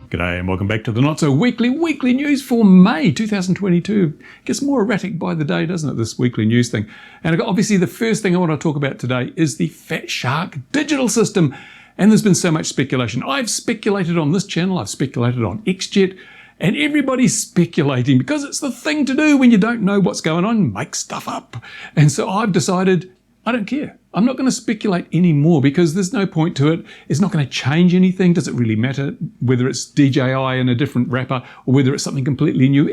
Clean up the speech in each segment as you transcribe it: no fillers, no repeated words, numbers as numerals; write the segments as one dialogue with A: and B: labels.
A: G'day and welcome back to the Not So Weekly news for May 2022. Gets more erratic by the day, doesn't it, this weekly news thing? And obviously the first thing I want to talk about today is the Fatshark Digital system. And there's been so much speculation. I've speculated on this channel, I've speculated on XJet, and everybody's speculating because it's the thing to do when you don't know what's going on, make stuff up. And so I've decided I don't care. I'm not going to speculate anymore because there's no point to it. It's not going to change anything. Does it really matter whether it's DJI in a different wrapper or whether it's something completely new?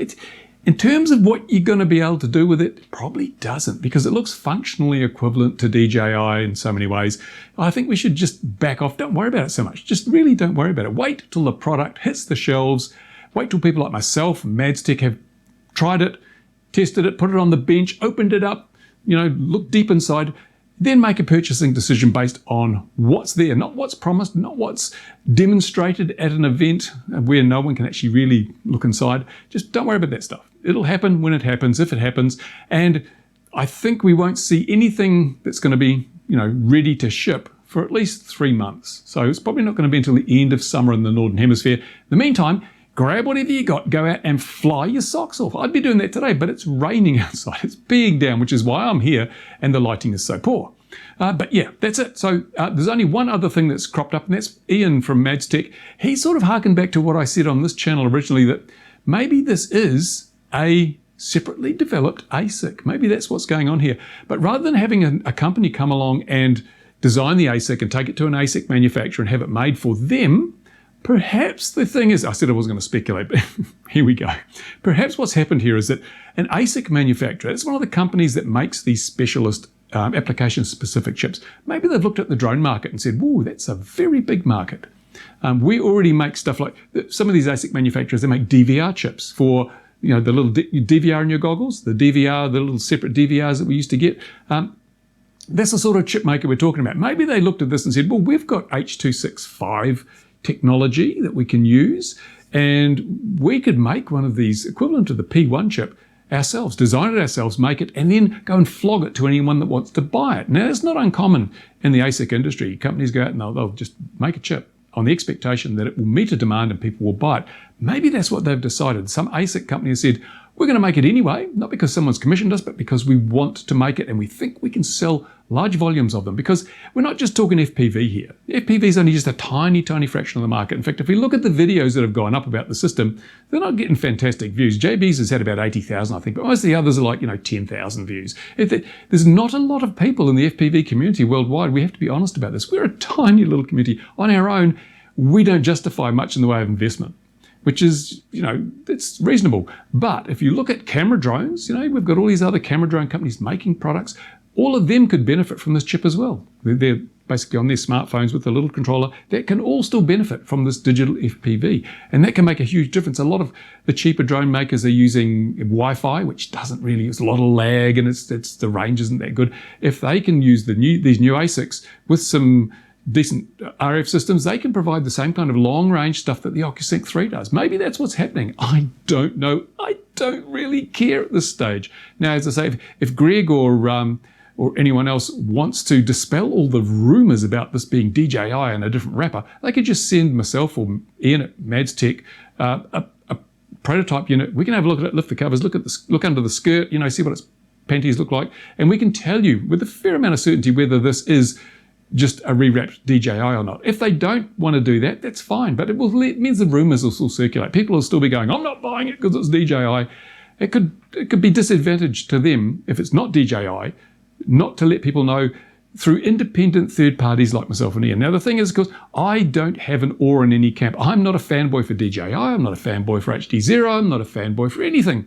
A: In terms of what you're going to be able to do with it, it probably doesn't because it looks functionally equivalent to DJI in so many ways. I think we should just back off. Don't worry about it so much. Just really don't worry about it. Wait till the product hits the shelves. Wait till people like myself and Madstech have tried it, tested it, put it on the bench, opened it up, look deep inside, then make a purchasing decision based on what's there, not what's promised, not what's demonstrated at an event where no one can actually really look inside. Just don't worry about that stuff. It'll happen when it happens, if it happens. And I think we won't see anything that's going to be, ready to ship for at least 3 months. So it's probably not going to be until the end of summer in the Northern Hemisphere. In the meantime, grab whatever you got, go out and fly your socks off. I'd be doing that today, but it's raining outside. It's being down, which is why I'm here and the lighting is so poor. But yeah, that's it. So there's only one other thing that's cropped up, and that's Ian from Madstech. He sort of harkened back to what I said on this channel originally, that maybe this is a separately developed ASIC. Maybe that's what's going on here. But rather than having a company come along and design the ASIC and take it to an ASIC manufacturer and have it made for them, perhaps the thing is, I said I wasn't going to speculate, but here we go. Perhaps what's happened here is that an ASIC manufacturer, it's one of the companies that makes these specialist application-specific chips. Maybe they've looked at the drone market and said, whoa, that's a very big market. We already make stuff like, some of these ASIC manufacturers, they make DVR chips for, the little DVR in your goggles, the DVR, the little separate DVRs that we used to get. That's the sort of chip maker we're talking about. Maybe they looked at this and said, well, we've got H.265 technology that we can use, and we could make one of these equivalent to the P1 chip ourselves, design it ourselves, make it, and then go and flog it to anyone that wants to buy it. Now, it's not uncommon in the ASIC industry. Companies go out and they'll just make a chip on the expectation that it will meet a demand and people will buy it. Maybe that's what they've decided. Some ASIC company has said, we're going to make it anyway, not because someone's commissioned us, but because we want to make it and we think we can sell large volumes of them, because we're not just talking FPV here. FPV is only just a tiny, tiny fraction of the market. In fact, if we look at the videos that have gone up about the system, they're not getting fantastic views. JB's has had about 80,000, I think, but most of the others are like, 10,000 views. There's not a lot of people in the FPV community worldwide. We have to be honest about this. We're a tiny little community. On our own, we don't justify much in the way of investment, which is, it's reasonable. But if you look at camera drones, we've got all these other camera drone companies making products. All of them could benefit from this chip as well. They're basically on their smartphones with a little controller that can all still benefit from this digital FPV. And that can make a huge difference. A lot of the cheaper drone makers are using Wi-Fi, which doesn't really, it's a lot of lag and the range isn't that good. If they can use these new ASICs with some decent RF systems, they can provide the same kind of long-range stuff that the OcuSync 3 does. Maybe that's what's happening. I don't know. I don't really care at this stage. Now, as I say, if Greg or anyone else wants to dispel all the rumors about this being DJI and a different wrapper, they could just send myself or Ian at Madstech a prototype unit. We can have a look at it, lift the covers, look under the skirt, see what its panties look like, and we can tell you with a fair amount of certainty whether this is just a rewrapped DJI or not. If they don't want to do that, that's fine, but it means the rumors will still circulate. People will still be going, I'm not buying it because it's DJI. It could be disadvantage to them if it's not DJI, not to let people know through independent third parties like myself and Ian. Now, the thing is, because I don't have an oar in any camp. I'm not a fanboy for DJI. I'm not a fanboy for HDZero. I'm not a fanboy for anything.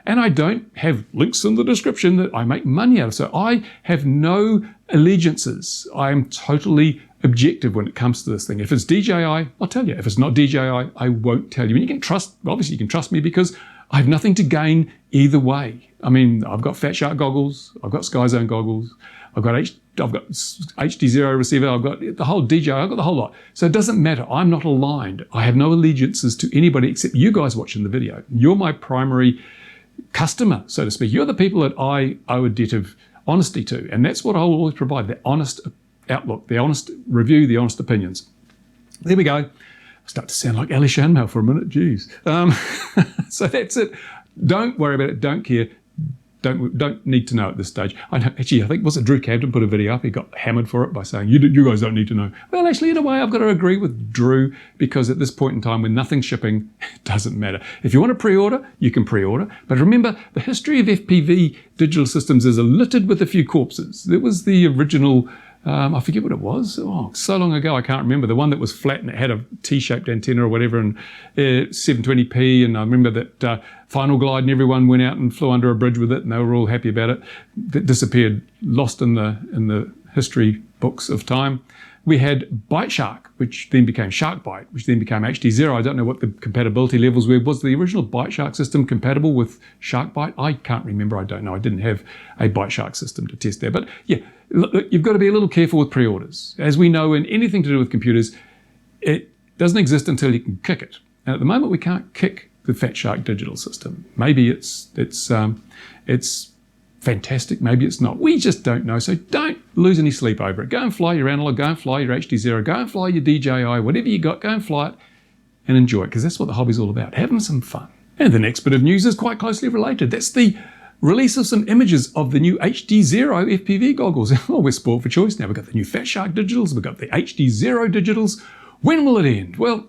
A: And I don't have links in the description that I make money out of. So I have no allegiances. I am totally objective when it comes to this thing. If it's DJI, I'll tell you. If it's not DJI, I won't tell you. And you can trust, obviously you can trust me because I have nothing to gain either way. I mean, I've got Fatshark goggles, I've got SkyZone goggles, I've got HDZero receiver, I've got the whole DJI, I've got the whole lot. So it doesn't matter. I'm not aligned. I have no allegiances to anybody except you guys watching the video. You're my primary customer, so to speak. You're the people that I owe a debt of honesty to, and that's what I will always provide, the honest outlook, the honest review, the honest opinions. There we go. start to sound like Ali Shanmao for a minute, geez. So that's it. Don't worry about it, don't care. Don't need to know at this stage. I think, was it Drew Camden put a video up? He got hammered for it by saying, you guys don't need to know. Well, actually, in a way, I've got to agree with Drew, because at this point in time, when nothing's shipping, it doesn't matter. If you want to pre-order, you can pre-order. But remember, the history of FPV digital systems is littered with a few corpses. There was the original, I forget what it was. Oh, so long ago, I can't remember. The one that was flat and it had a T-shaped antenna or whatever, and 720p. And I remember that Final Glide and everyone went out and flew under a bridge with it, and they were all happy about it. It disappeared, lost in the history books of time. We had Fatshark, which then became SharkBite, which then became HDZero. I don't know what the compatibility levels were. Was the original Fatshark system compatible with SharkBite? I can't remember. I don't know. I didn't have a Fatshark system to test there. But yeah, look, you've got to be a little careful with pre-orders. As we know, in anything to do with computers, it doesn't exist until you can kick it. And at the moment, we can't kick the Fatshark Digital system. Maybe it's fantastic, maybe it's not. We just don't know, so don't lose any sleep over it. Go and fly your analog, go and fly your HDZero, go and fly your DJI, whatever you got, go and fly it and enjoy it, because that's what the hobby's all about, having some fun. And the next bit of news is quite closely related. That's the release of some images of the new HDZero FPV goggles. Oh, we're spoiled for choice now. We've got the new Fatshark Digitals, we've got the HDZero Digitals. When will it end? Well,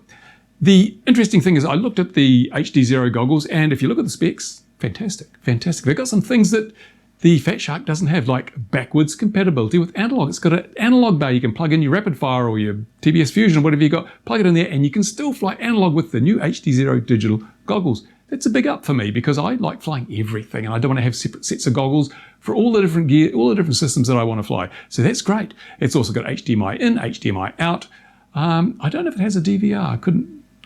A: the interesting thing is I looked at the HDZero goggles, and if you look at the specs, fantastic, fantastic. They've got some things that the Fatshark doesn't have, like backwards compatibility with analog. It's got an analog bay. You can plug in your Rapid Fire or your TBS Fusion or whatever you got, plug it in there, and you can still fly analog with the new HDZero Digital goggles. That's a big up for me, because I like flying everything, and I don't want to have separate sets of goggles for all the different gear, all the different systems that I want to fly. So that's great. It's also got HDMI in, HDMI out. I don't know if it has a DVR.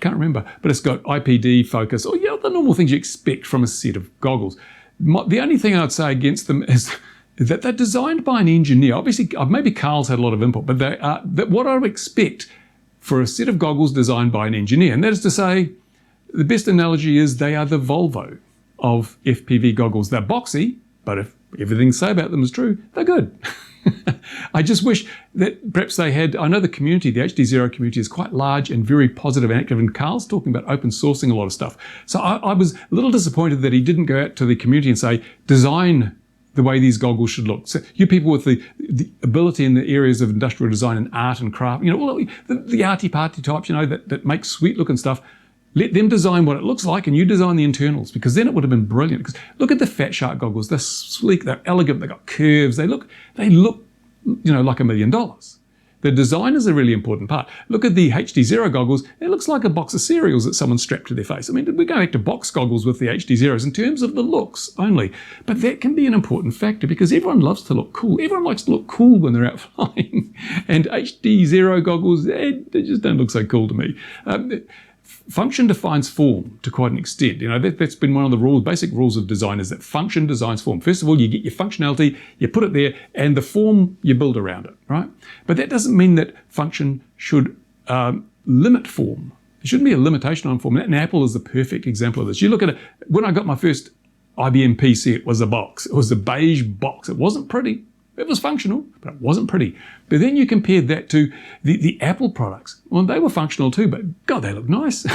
A: Can't remember, but it's got IPD, focus, or the normal things you expect from a set of goggles. The only thing I'd say against them is that they're designed by an engineer. Obviously, maybe Carl's had a lot of input, but what I would expect for a set of goggles designed by an engineer, and that is to say, the best analogy is they are the Volvo of FPV goggles. They're boxy, but if everything say about them is true, they're good. I just wish that perhaps they had, I know the community, the HDZero community is quite large and very positive and active, and Carl's talking about open sourcing a lot of stuff. So I was a little disappointed that he didn't go out to the community and say, design the way these goggles should look. So you people with the ability in the areas of industrial design and art and craft, the arty-party types, that make sweet looking stuff, let them design what it looks like, and you design the internals, because then it would have been brilliant. Because look at the Fatshark goggles. They're sleek, they're elegant, they've got curves, they look like $1 million. The design is a really important part. Look at the HDZero goggles. It looks like a box of cereals that someone strapped to their face. I mean, we're going back to box goggles with the HDZeros in terms of the looks only. But that can be an important factor, because everyone loves to look cool. Everyone likes to look cool when they're out flying. And HDZero goggles, they just don't look so cool to me. Function defines form to quite an extent. That's been one of the rules, basic rules of design, is that function designs form. First of all, you get your functionality, you put it there, and the form you build around it, right? But that doesn't mean that function should limit form. There shouldn't be a limitation on form. And Apple is the perfect example of this. You look at it, when I got my first IBM PC, it was a box. It was a beige box. It wasn't pretty. It was functional, but it wasn't pretty. But then you compared that to the Apple products. Well, they were functional too, but God, they look nice.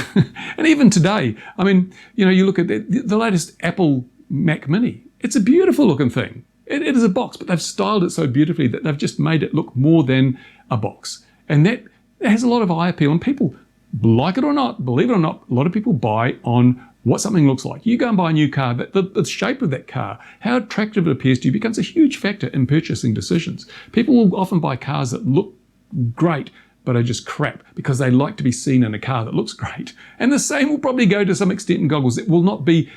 A: And even today, I mean, you look at the latest Apple Mac Mini. It's a beautiful looking thing. It is a box, but they've styled it so beautifully that they've just made it look more than a box. And that has a lot of eye appeal, and people, like it or not, believe it or not, a lot of people buy on what something looks like. You go and buy a new car, the shape of that car, how attractive it appears to you, becomes a huge factor in purchasing decisions. People will often buy cars that look great, but are just crap, because they like to be seen in a car that looks great. And the same will probably go to some extent in goggles. It will not be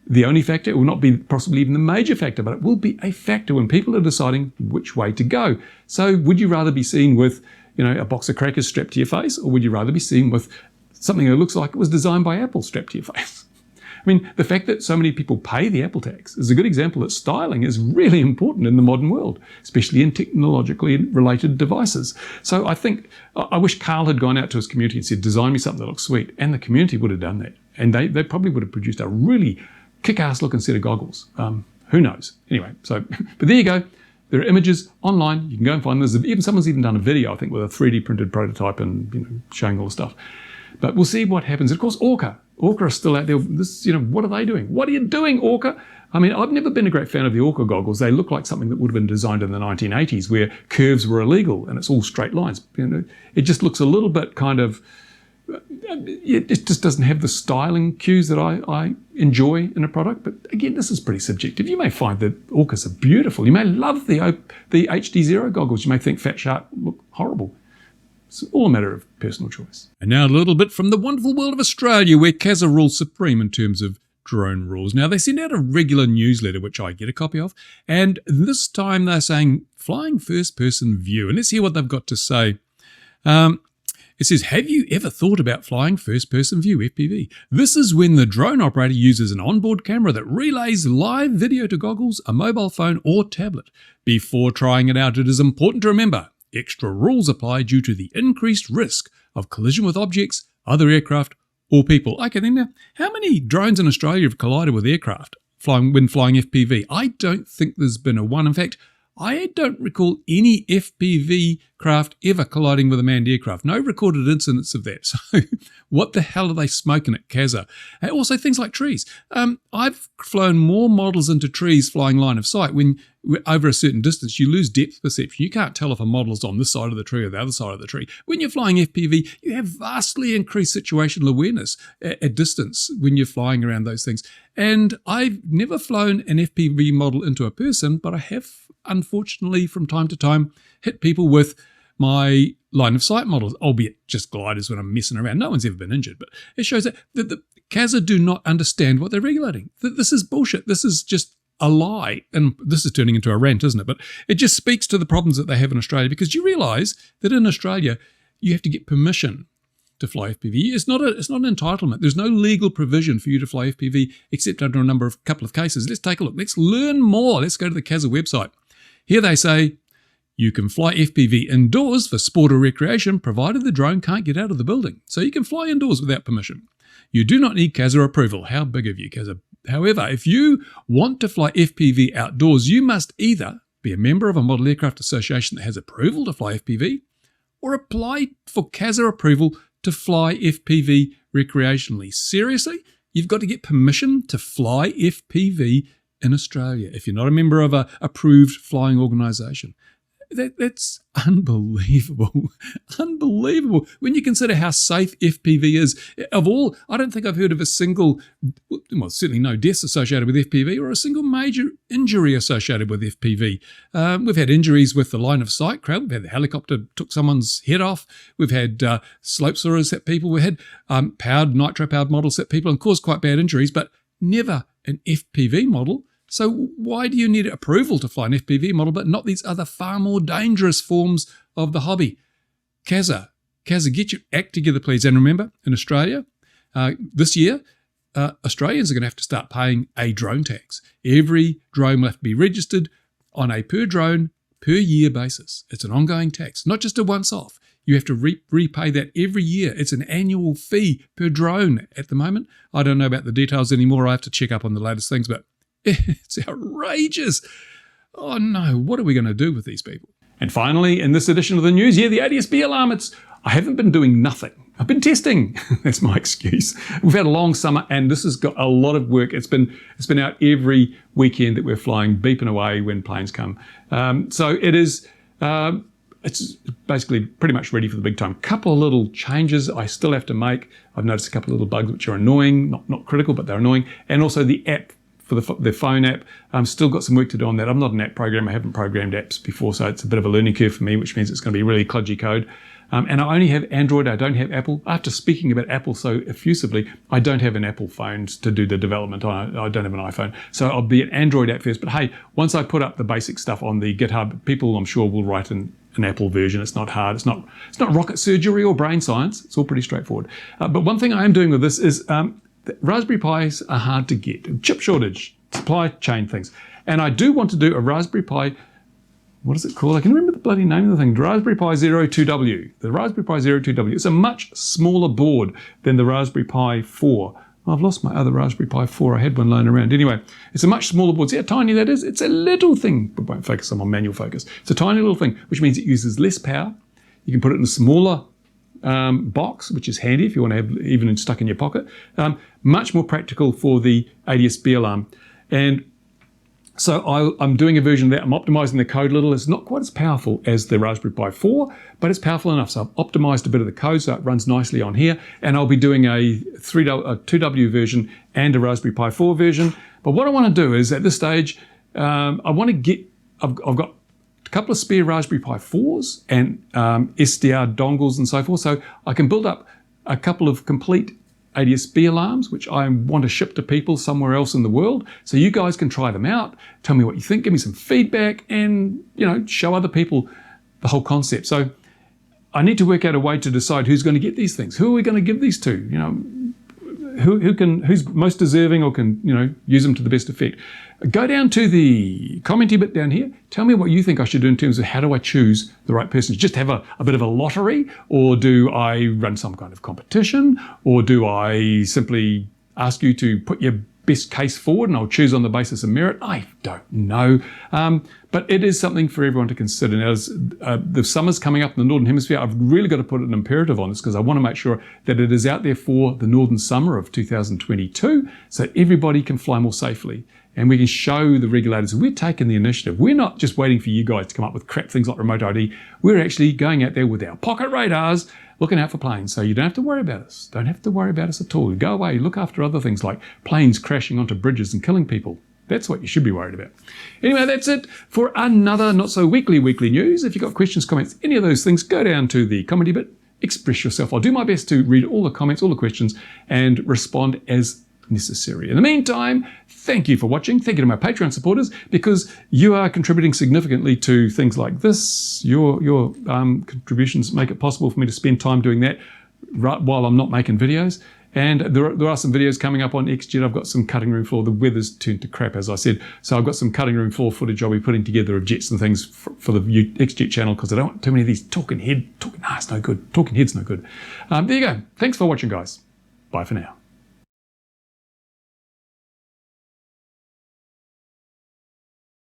A: the only factor, it will not be possibly even the major factor, but it will be a factor when people are deciding which way to go. So would you rather be seen with, a box of crackers strapped to your face, or would you rather be seen with something that looks like it was designed by Apple strapped to your face? I mean, the fact that so many people pay the Apple tax is a good example that styling is really important in the modern world, especially in technologically related devices. So I wish Carl had gone out to his community and said, design me something that looks sweet. And the community would have done that. And they probably would have produced a really kick-ass looking set of goggles. Who knows? Anyway, but there you go. There are images online. You can go and find them. Someone's even done a video, I think, with a 3D printed prototype and showing all the stuff. But we'll see what happens. Of course, Orca are still out there. What are they doing? What are you doing, Orca? I mean, I've never been a great fan of the Orca goggles. They look like something that would have been designed in the 1980s, where curves were illegal and it's all straight lines. It just looks a little bit kind of. It just doesn't have the styling cues that I enjoy in a product. But again, this is pretty subjective. You may find that Orcas are beautiful. You may love the HDZero goggles. You may think Fatshark look horrible. It's all a matter of personal choice. And now a little bit from the wonderful world of Australia, where CASA rules supreme in terms of drone rules. Now, they send out a regular newsletter, which I get a copy of, and this time they're saying flying first-person view. And let's hear what they've got to say. It says, have you ever thought about flying first-person view, FPV? This is when the drone operator uses an onboard camera that relays live video to goggles, a mobile phone, or tablet. Before trying it out, it is important to remember, extra rules apply due to the increased risk of collision with objects, other aircraft, or people. Okay, then now, how many drones in Australia have collided with aircraft when flying FPV? I don't think there's been a one. In fact, I don't recall any FPV craft ever colliding with a manned aircraft. No recorded incidents of that. So what the hell are they smoking at CASA? And also things like trees. I've flown more models into trees flying line of sight. When over a certain distance, you lose depth perception. You can't tell if a model is on this side of the tree or the other side of the tree. When you're flying FPV, you have vastly increased situational awareness at distance when you're flying around those things. And I've never flown an FPV model into a person, but I have, unfortunately, from time to time, hit people with my line of sight models, albeit just gliders when I'm messing around. No one's ever been injured, but it shows that the CASA do not understand what they're regulating. This is bullshit. This is just a lie. And this is turning into a rant, isn't it? But it just speaks to the problems that they have in Australia, because you realise that in Australia, you have to get permission to fly FPV. It's not an entitlement. There's no legal provision for you to fly FPV except under a couple of cases. Let's take a look. Let's learn more. Let's go to the CASA website. Here they say, you can fly FPV indoors for sport or recreation, provided the drone can't get out of the building. So you can fly indoors without permission. You do not need CASA approval. How big of you, CASA? However, if you want to fly FPV outdoors, you must either be a member of a model aircraft association that has approval to fly FPV, or apply for CASA approval to fly FPV recreationally. Seriously? You've got to get permission to fly FPV in Australia if you're not a member of an approved flying organisation. That's unbelievable. Unbelievable. When you consider how safe FPV is. Of all, I don't think I've heard of a single, well, certainly no deaths associated with FPV or a single major injury associated with FPV. We've had injuries with the line of sight crowd. We've had the helicopter took someone's head off. We've had slope soarers hit people. We've had nitro-powered models hit people and caused quite bad injuries, but never an FPV model. So why do you need approval to fly an FPV model, but not these other far more dangerous forms of the hobby? CASA, get your act together, please. And remember, in Australia, this year, Australians are going to have to start paying a drone tax. Every drone will have to be registered on a per drone, per year basis. It's an ongoing tax, not just a once-off. You have to repay that every year. It's an annual fee per drone at the moment. I don't know about the details anymore. I have to check up on the latest things, but it's outrageous. Oh no, what are we going to do with these people? And finally, in this edition of the news, the ADSB Alarm. I haven't been doing nothing. I've been testing. That's my excuse. We've had a long summer and this has got a lot of work. It's been out every weekend that we're flying, beeping away when planes come. So it is, it's basically pretty much ready for the big time. Couple of little changes I still have to make. I've noticed a couple of little bugs which are annoying, not critical, but they're annoying. And also the app, for the phone app, still got some work to do on that. I'm not an app programmer. I haven't programmed apps before, so it's a bit of a learning curve for me, which means it's going to be really kludgy code. And I only have Android. I don't have Apple. After speaking about Apple so effusively, I don't have an Apple phone to do the development. I don't have an iPhone. So I'll be an Android app first. But hey, once I put up the basic stuff on the GitHub, people I'm sure will write an Apple version. It's not hard. It's not rocket surgery or brain science. It's all pretty straightforward. But one thing I am doing with this is Raspberry Pis are hard to get. Chip shortage, supply chain things. And I do want to do a Raspberry Pi, what is it called? I can remember the bloody name of the thing. Raspberry Pi Zero 2W. The Raspberry Pi Zero 2W. It's a much smaller board than the Raspberry Pi 4. I've lost my other Raspberry Pi 4. I had one lying around. Anyway, it's a much smaller board. See how tiny that is? It's a little thing. We won't focus on manual focus. It's a tiny little thing, which means it uses less power. You can put it in a smaller box, which is handy if you want to have even stuck in your pocket. Much more practical for the ADSB Alarm. And so I'm doing a version of that. I'm optimizing the code a little. It's not quite as powerful as the Raspberry Pi 4, but it's powerful enough. So I've optimized a bit of the code so it runs nicely on here. And I'll be doing a 2W version and a Raspberry Pi 4 version. But what I want to do is at this stage, I've got a couple of spare Raspberry Pi 4s and SDR dongles and so forth. So I can build up a couple of complete ADSB alarms, which I want to ship to people somewhere else in the world. So you guys can try them out, tell me what you think, give me some feedback, and show other people the whole concept. So I need to work out a way to decide who's going to get these things. Who are we going to give these to? Who's most deserving or can use them to the best effect. Go down to the commenty bit down here. Tell me what you think I should do in terms of how do I choose the right person. Just have a bit of a lottery, or do I run some kind of competition, or do I simply ask you to put your best case forward and I'll choose on the basis of merit? I don't know. But it is something for everyone to consider. Now, as the summer's coming up in the Northern Hemisphere, I've really got to put an imperative on this because I want to make sure that it is out there for the Northern Summer of 2022 so everybody can fly more safely. And we can show the regulators we're taking the initiative. We're not just waiting for you guys to come up with crap things like remote ID. We're actually going out there with our pocket radars, looking out for planes. So you don't have to worry about us. Don't have to worry about us at all. Go away, look after other things like planes crashing onto bridges and killing people. That's what you should be worried about. Anyway, that's it for another Not So Weekly news. If you've got questions, comments, any of those things, go down to the commenty bit, express yourself. I'll do my best to read all the comments, all the questions, and respond as necessary. In the meantime, thank you for watching. Thank you to my Patreon supporters, because you are contributing significantly to things like this. Your contributions make it possible for me to spend time doing that while I'm not making videos. And there are some videos coming up on XJet. I've got some cutting room floor. The weather's turned to crap, as I said. So I've got some cutting room floor footage I'll be putting together of jets and things for the XJet channel, because I don't want too many of these it's no good. Talking heads no good. There you go. Thanks for watching, guys. Bye for now.